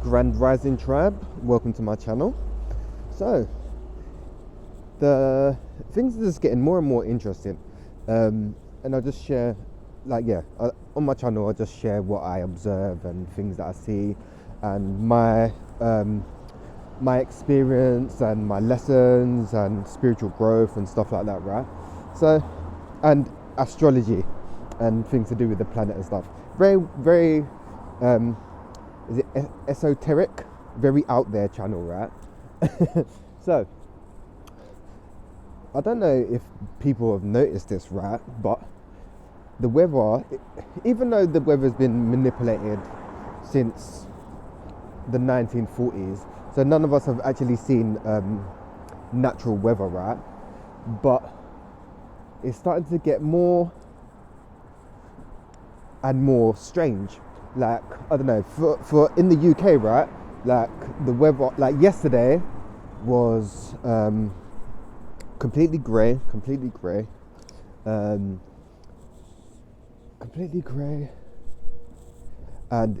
Grand Rising Tribe, welcome to my channel. So, the things are just getting more and more interesting, and I'll just share, on my channel I'll just share what I observe and things that I see, and my experience and my lessons and spiritual growth and stuff like that, right? So, and astrology and things to do with the planet and stuff. Very is it esoteric, very out there channel, right? So I don't know if people have noticed this, right, but the weather, even though the weather's been manipulated since the 1940s, so none of us have actually seen natural weather, right? But it's starting to get more and more strange. Like, I don't know, for in the UK, right, like the weather, like yesterday was completely grey, and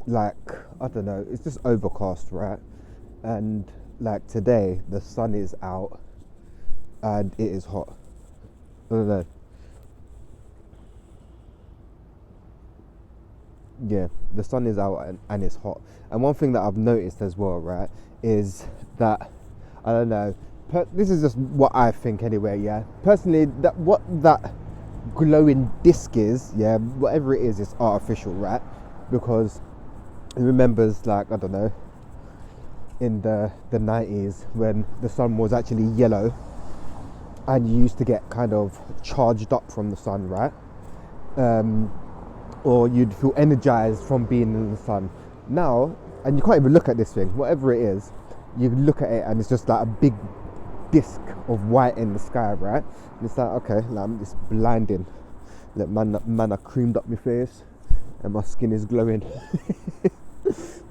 like, I don't know, it's just overcast, right? And like today the sun is out and it is hot. I don't know. Yeah, the sun is out and it's hot. And one thing that I've noticed as well, right, is that, I don't know, this is just what I think anyway, yeah. Personally, that what that glowing disc is, yeah, whatever it is, it's artificial, right? Because it remembers, like, I don't know, in the 90s when the sun was actually yellow and you used to get kind of charged up from the sun, right? Or you'd feel energized from being in the sun. Now, and you can't even look at this thing, whatever it is, you look at it and it's just like a big disc of white in the sky, right? And it's like, okay, like, it's blinding. Look, man, I creamed up my face and my skin is glowing.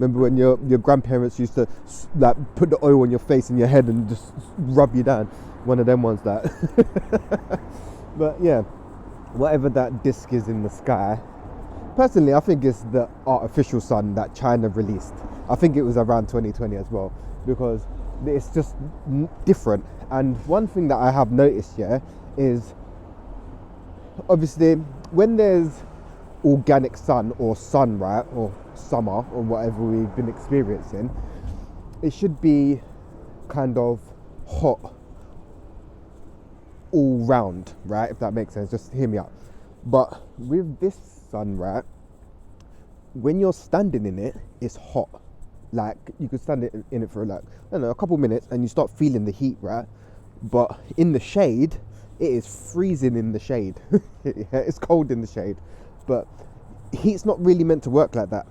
Remember when your grandparents used to like put the oil on your face and your head and just rub you down? One of them ones that. But yeah, whatever that disc is in the sky, personally, I think it's the artificial sun that China released. I think it was around 2020 as well, because it's just different. And one thing that I have noticed, yeah, is obviously when there's organic sun or sun, right, or summer or whatever we've been experiencing, it should be kind of hot all round, right? If that makes sense, just hear me out. But with this sun, right, when you're standing in it, it's hot. Like, you could stand in it for like, I don't know, a couple minutes and you start feeling the heat, right? But in the shade, it is freezing in the shade. It's cold in the shade. But heat's not really meant to work like that.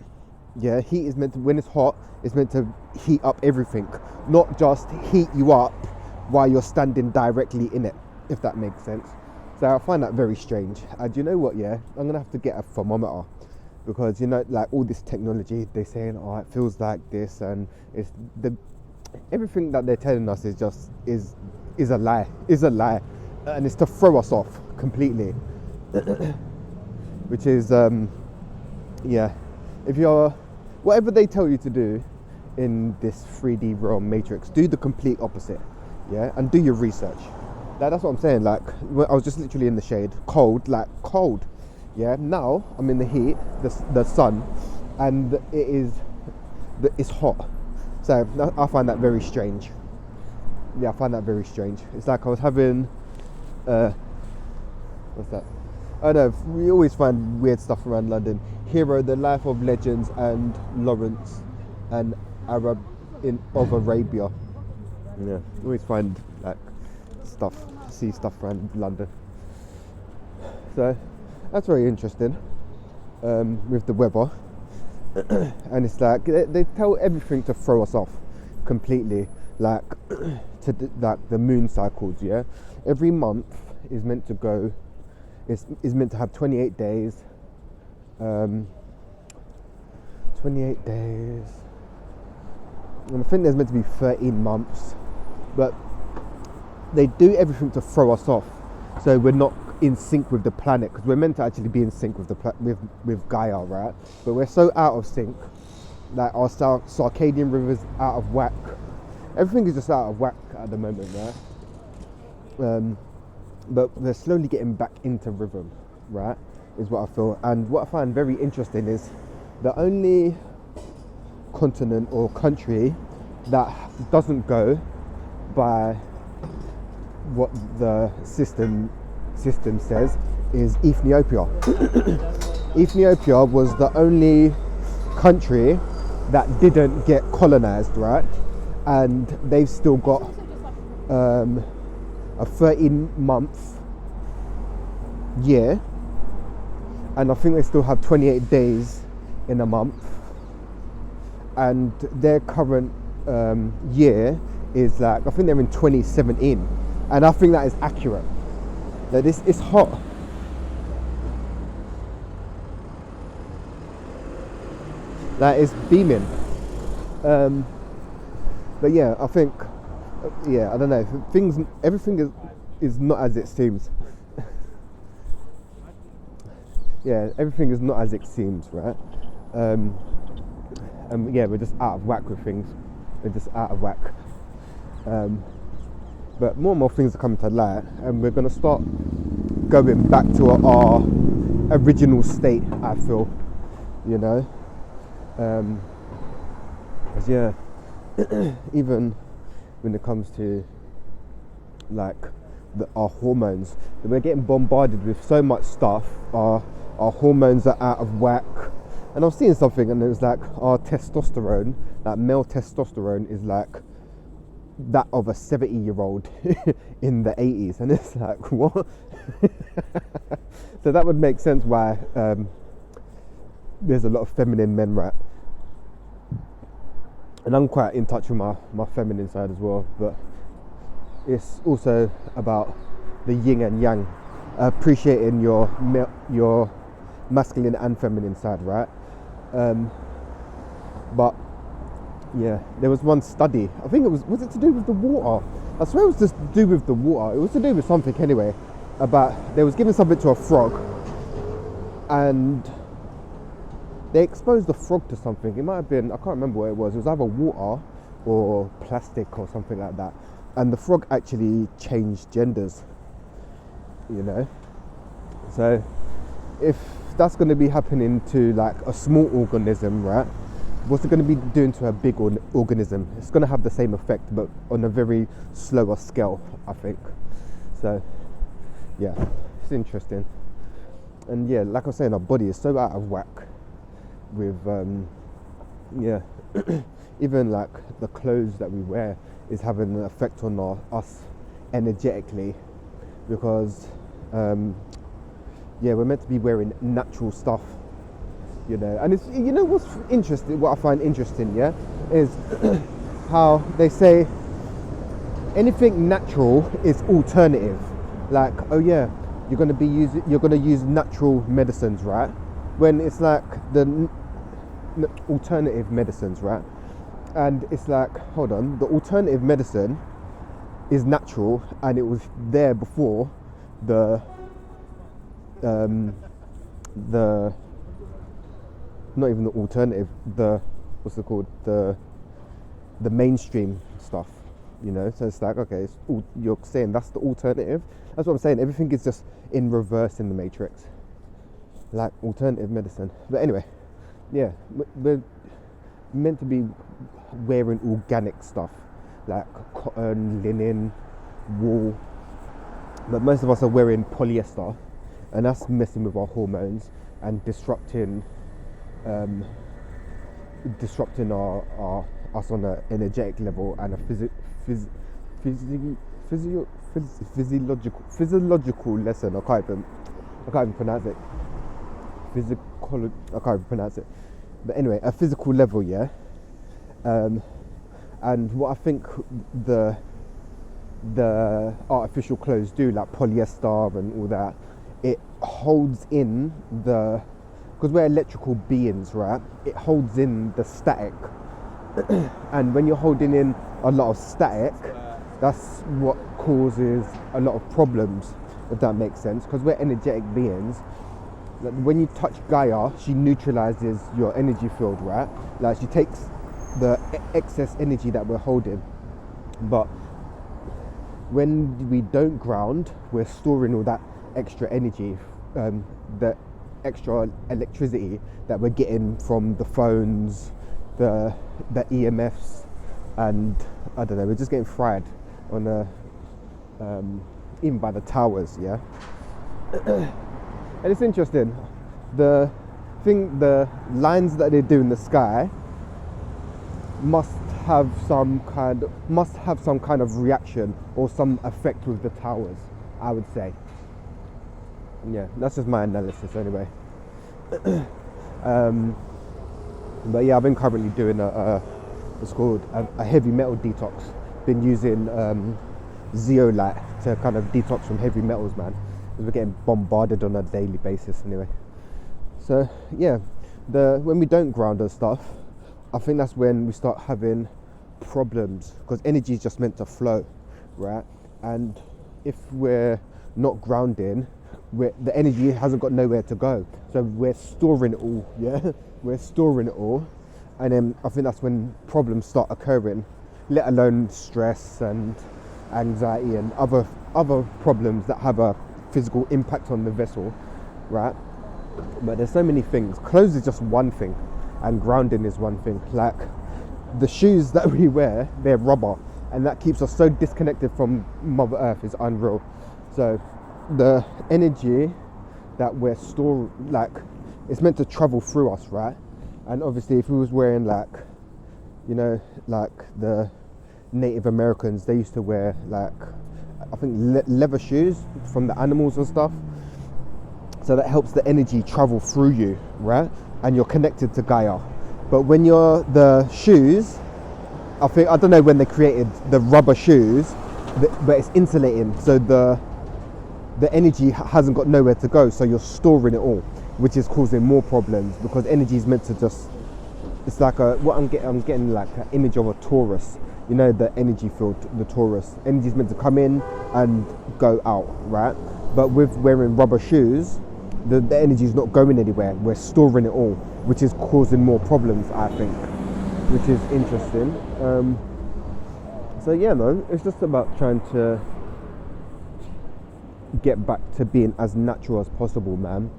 Yeah, heat is meant to, when it's hot, it's meant to heat up everything, not just heat you up while you're standing directly in it, if that makes sense. So I find that very strange. And you know what, yeah, I'm gonna have to get a thermometer, because, you know, like all this technology, they're saying, oh, it feels like this, and it's everything that they're telling us is just is a lie, and it's to throw us off completely. Which is yeah, if you're, whatever they tell you to do in this 3D realm matrix, do the complete opposite, yeah, and do your research. Like, that's what I'm saying. Like, I was just literally in the shade, cold, yeah. Now I'm in the heat, the sun, and it's hot. So I find that very strange. Yeah, I find that very strange. It's like I was having what's that? I know, we always find weird stuff around London. Hero, The Life of Legends, and Lawrence, and Arab of Arabia. Yeah, always find like see stuff around London. So that's very interesting with the weather. And it's like they tell everything to throw us off completely, like like the moon cycles. Yeah, every month is meant to go. Is meant to have 28 days. 28 days. And I think there's meant to be 13 months, but they do everything to throw us off, so we're not in sync with the planet, because we're meant to actually be in sync with the with Gaia, right? But we're so out of sync Like our circadian rhythms out of whack. Everything is just out of whack at the moment, right? But we're slowly getting back into rhythm, right? Is what I feel. And what I find very interesting is the only continent or country that doesn't go by what the system says is Ethiopia. Ethiopia was the only country that didn't get colonized, right? And they've still got a 13-month year, and I think they still have 28 days in a month, and their current year is like, I think they're in 2017, and I think that is accurate. That this is hot. That is beaming. But yeah, I think, I don't know. Everything is not as it seems. Yeah, everything is not as it seems, right? Yeah, we're just out of whack with things. We're just out of whack. But more and more things are coming to light, and we're going to start going back to our original state, I feel, you know. Because yeah, even when it comes to like our hormones, we're getting bombarded with so much stuff. Our hormones are out of whack. And I was seeing something, and it was like our testosterone, like male testosterone, is like that of a 70-year-old in the 80s, and it's like, what? So that would make sense why there's a lot of feminine men, right? And I'm quite in touch with my feminine side as well, but it's also about the yin and yang, appreciating your masculine and feminine side, right? But yeah, there was one study, I think was it to do with the water? I swear it was just to do with the water. It was to do with something anyway, about they was giving something to a frog, and they exposed the frog to something. It might have been, I can't remember what it was. It was either water or plastic or something like that. And the frog actually changed genders, you know. So if that's going to be happening to like a small organism, right, what's it going to be doing to a big organism? It's going to have the same effect, but on a very slower scale, I think. So yeah, it's interesting. And yeah, like I was saying, our body is so out of whack with even like the clothes that we wear is having an effect on us energetically, because we're meant to be wearing natural stuff, you know. And it's, you know, what's interesting, what I find interesting, yeah, is how they say anything natural is alternative. Like, oh yeah, you're going to use natural medicines, right? When it's like the alternative medicines, right? And it's like, hold on, the alternative medicine is natural, and it was there before the not even the alternative, the what's it called, the mainstream stuff, you know. So it's like, okay, you're saying that's the alternative. That's what I'm saying. Everything is just in reverse in the matrix, like alternative medicine. But anyway, yeah, we're meant to be wearing organic stuff like cotton, linen, wool, but most of us are wearing polyester, and that's messing with our hormones and disrupting our us on an energetic level and a physiological lesson. I can't even pronounce it. I can't even pronounce it. But anyway, a physical level, yeah. And what I think the artificial clothes do, like polyester and all that, it holds in because we're electrical beings, right? It holds in the static. And when you're holding in a lot of static, that's what causes a lot of problems, if that makes sense. Because we're energetic beings, Like when you touch Gaia, she neutralizes your energy field, right? Like she takes the excess energy that we're holding. But when we don't ground, we're storing all that extra energy, the extra electricity that we're getting from the phones, the EMFs, and I don't know, we're just getting fried on the even by the towers, yeah. And it's interesting, the lines that they do in the sky must have some kind of reaction or some effect with the towers, I would say. Yeah, that's just my analysis anyway. But yeah, I've been currently doing it's called a heavy metal detox. Been using zeolite to kind of detox from heavy metals, man, because we're getting bombarded on a daily basis anyway. So yeah, when we don't ground and stuff, I think that's when we start having problems, because energy is just meant to flow, right? And if we're not grounding, the energy hasn't got nowhere to go, so we're storing it all. Yeah, we're storing it all, and then I think that's when problems start occurring, let alone stress and anxiety and other problems that have a physical impact on the vessel, right? But there's so many things. Clothes is just one thing, and grounding is one thing. Like the shoes that we wear, they're rubber, and that keeps us so disconnected from Mother Earth, is unreal. So the energy that we're storing, like, it's meant to travel through us, right? And obviously if we was wearing like the Native Americans, they used to wear like, I think leather shoes from the animals and stuff, so that helps the energy travel through you, right? And you're connected to Gaia. But when you're the shoes, I don't know when they created the rubber shoes, but it's insulating, so the energy hasn't got nowhere to go, so you're storing it all, which is causing more problems, because energy is meant to just, it's like I'm getting like an image of a torus, you know, the energy field, the torus. Energy is meant to come in and go out, right? But with wearing rubber shoes, the energy is not going anywhere, we're storing it all, which is causing more problems, I think, which is interesting. So yeah, man, it's just about trying to get back to being as natural as possible, man.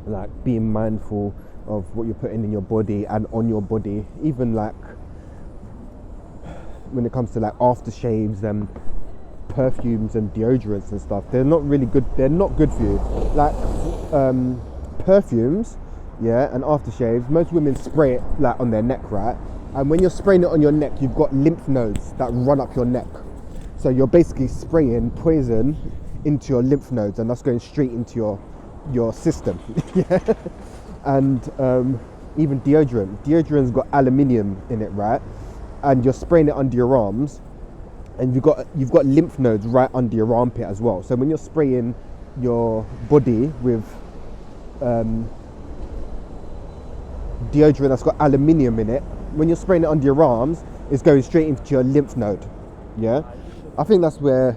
Like being mindful of what you're putting in your body and on your body, even like when it comes to like aftershaves and perfumes and deodorants and stuff. They're not really good, they're not good for you. Like perfumes, yeah, and aftershaves, most women spray it like on their neck, right? And when you're spraying it on your neck, you've got lymph nodes that run up your neck, so you're basically spraying poison into your lymph nodes, and that's going straight into your system. Yeah. And even deodorant's got aluminium in it, right? And you're spraying it under your arms, and you've got lymph nodes right under your armpit as well. So when you're spraying your body with deodorant that's got aluminium in it, when you're spraying it under your arms, it's going straight into your lymph node. Yeah, I think that's where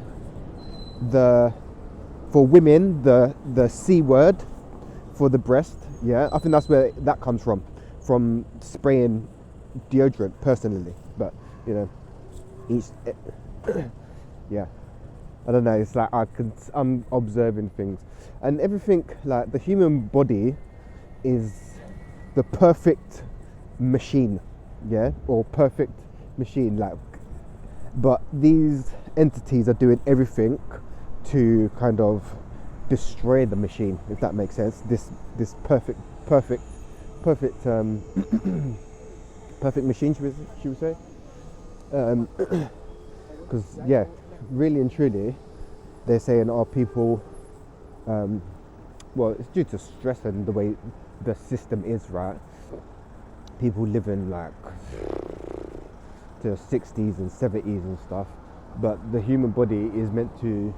for women the C word for the breast, yeah, I think that's where that comes from spraying deodorant, personally. But you know, yeah, I don't know, it's like I'm observing things, and everything, like the human body is the perfect machine, yeah, or perfect machine, like, but these entities are doing everything to kind of destroy the machine, if that makes sense. This perfect perfect machine, should we say? Because yeah, really and truly, they're saying, are people, well, it's due to stress and the way the system is, right? People living like to 60s and 70s and stuff, but the human body is meant to,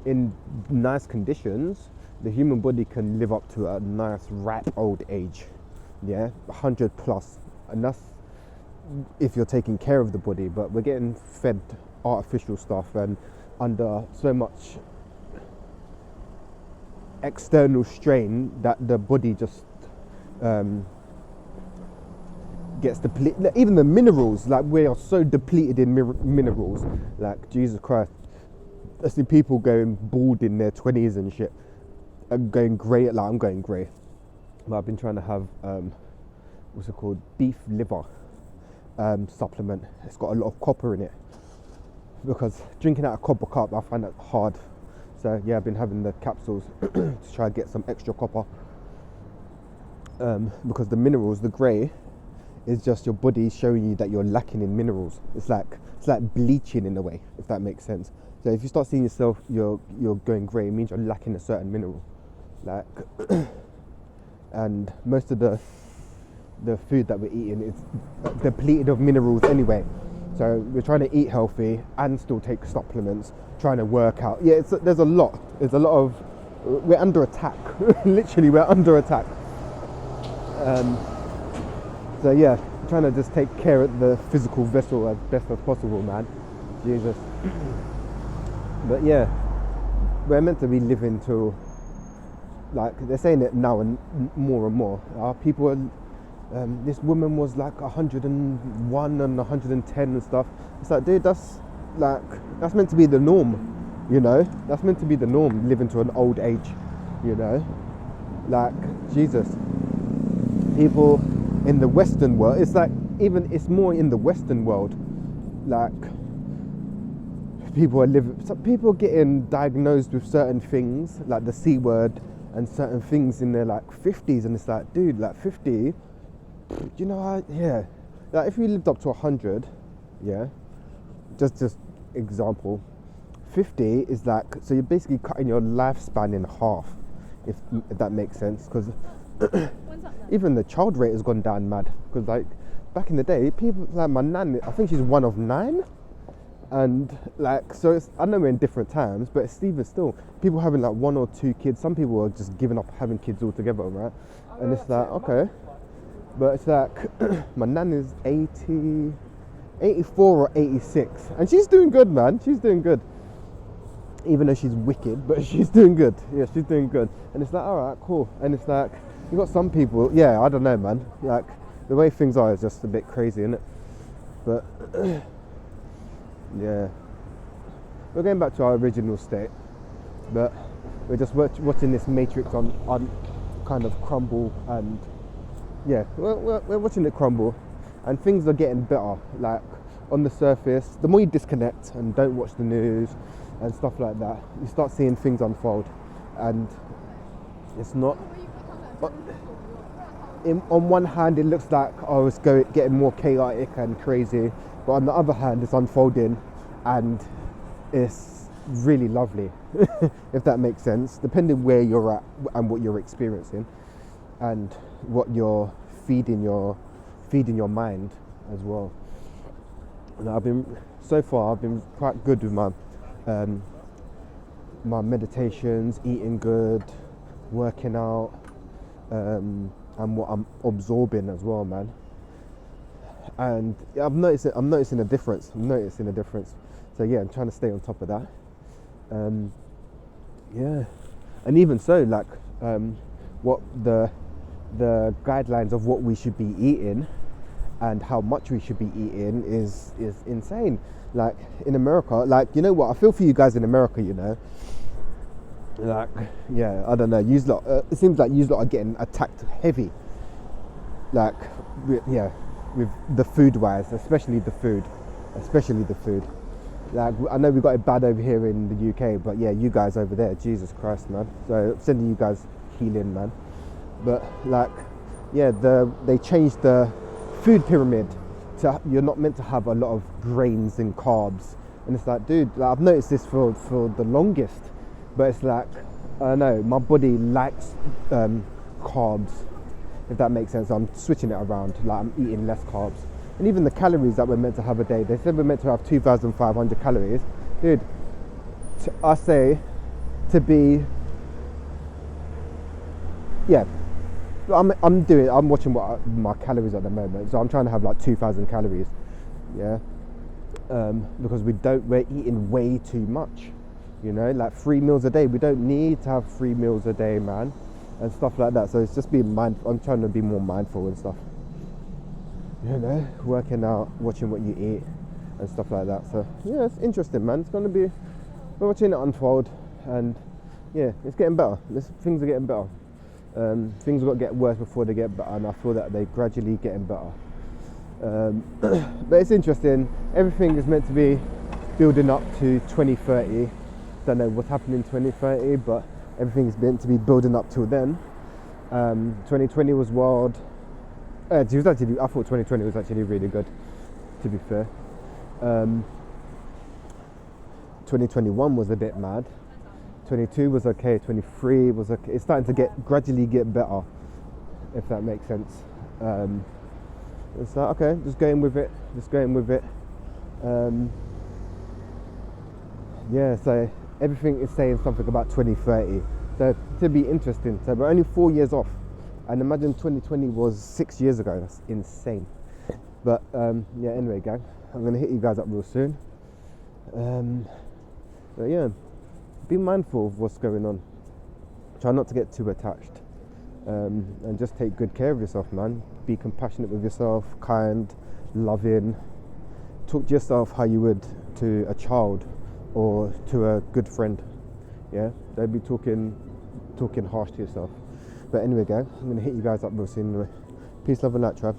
in nice conditions, the human body can live up to a nice ripe old age, yeah, 100 plus, and that's if you're taking care of the body. But we're getting fed artificial stuff and under so much external strain that the body just gets depleted. Even the minerals, like we are so depleted in minerals, like Jesus Christ. I see people going bald in their 20s and shit, and going grey. Like I'm going grey, but I've been trying to have what's it called, beef liver supplement. It's got a lot of copper in it, because drinking out a copper cup I find that hard. So yeah, I've been having the capsules to try and get some extra copper, because the minerals, the grey, is just your body showing you that you're lacking in minerals. It's like bleaching in a way, if that makes sense. So if you start seeing yourself, you're going grey, it means you're lacking a certain mineral. Like, and most of the food that we're eating is depleted of minerals anyway. So we're trying to eat healthy and still take supplements, trying to work out. Yeah, there's a lot of, we're under attack. Literally, we're under attack. So yeah, trying to just take care of the physical vessel as best as possible, man. Jesus. But yeah, we're meant to be living to, like they're saying it now and more. People are, this woman was like 101 and 110 and stuff. It's like, dude, that's meant to be the norm, you know? That's meant to be the norm, living to an old age, you know? Like, Jesus. People in the Western world, it's more in the Western world, like, people are getting diagnosed with certain things, like the C word, and certain things in their like 50s, and it's like, dude, like 50, you know, like if you lived up to 100, yeah, just example, 50 is like, so you're basically cutting your lifespan in half, if that makes sense, because even the child rate has gone down mad, because like back in the day, people like my nan, I think she's one of 9, and like, so it's, I know we're in different times, but it's even still people having like 1 or 2 kids. Some people are just giving up having kids altogether, right? And it's like, okay, but it's like my nan is 84 or 86, and she's doing good, man. She's doing good, even though she's wicked, but she's doing good. Yeah, she's doing good. And it's like, all right, cool. And it's like, you got some people, yeah, I don't know, man, like the way things are is just a bit crazy, isn't it? But yeah, we're going back to our original state, but we're just watching this matrix on kind of crumble, and yeah, we're watching it crumble, and things are getting better. Like on the surface, the more you disconnect and don't watch the news and stuff like that, you start seeing things unfold, and it's not. On one hand, it looks like it's getting more chaotic and crazy, but on the other hand, it's unfolding, and it's really lovely, if that makes sense, depending where you're at and what you're experiencing, and what you're feeding your mind as well. And I've been quite good with my my meditations, eating good, working out, and what I'm absorbing as well, man. And I'm noticing a difference. So yeah, I'm trying to stay on top of that. Yeah, and even so, like what the guidelines of what we should be eating and how much we should be eating is insane. Like in America, like, you know what, I feel for you guys in America, you know. Like, yeah, I don't know, it seems like you lot are getting attacked heavy, like, with the food wise, especially the food. Like, I know we got it bad over here in the UK, but yeah, you guys over there, Jesus Christ, man. So sending you guys healing, man. But like, yeah, they changed the food pyramid to, you're not meant to have a lot of grains and carbs, and it's like, dude, like, I've noticed this for the longest, but it's like, I don't know, my body likes carbs, if that makes sense. I'm switching it around, like I'm eating less carbs. And even the calories that we're meant to have a day, they said we're meant to have 2,500 calories. Dude, I say to be, yeah, I'm watching what my calories at the moment, so I'm trying to have like 2,000 calories, yeah, because we're eating way too much, You know, like 3 meals a day. We don't need to have 3 meals a day, man, and stuff like that. So it's just being mindful. I'm trying to be more mindful and stuff. You know, working out, watching what you eat, and stuff like that. So yeah, it's interesting, man. It's gonna be, we're watching it unfold, and yeah, it's getting better. Things are getting better. Things have got to get worse before they get better, and I feel that they're gradually getting better. But it's interesting. Everything is meant to be building up to 2030. Don't know what's happening in 2030, but everything is meant to be building up till then. 2020 was wild. I thought 2020 was actually really good, to be fair. 2021 was a bit mad. 22 was okay. 23 was okay. It's starting to gradually get better, if that makes sense. It's like, okay, just going with it. Yeah, so everything is saying something about 2030. So to be interesting. So we're only 4 years off. And imagine 2020 was 6 years ago. That's insane. But yeah, anyway, gang, I'm going to hit you guys up real soon. But yeah, be mindful of what's going on. Try not to get too attached. And just take good care of yourself, man. Be compassionate with yourself, kind, loving. Talk to yourself how you would to a child or to a good friend. Yeah, don't be talking harsh to yourself. But anyway, guys, I'm gonna hit you guys up real soon anyway. Peace, love, and light, tribe.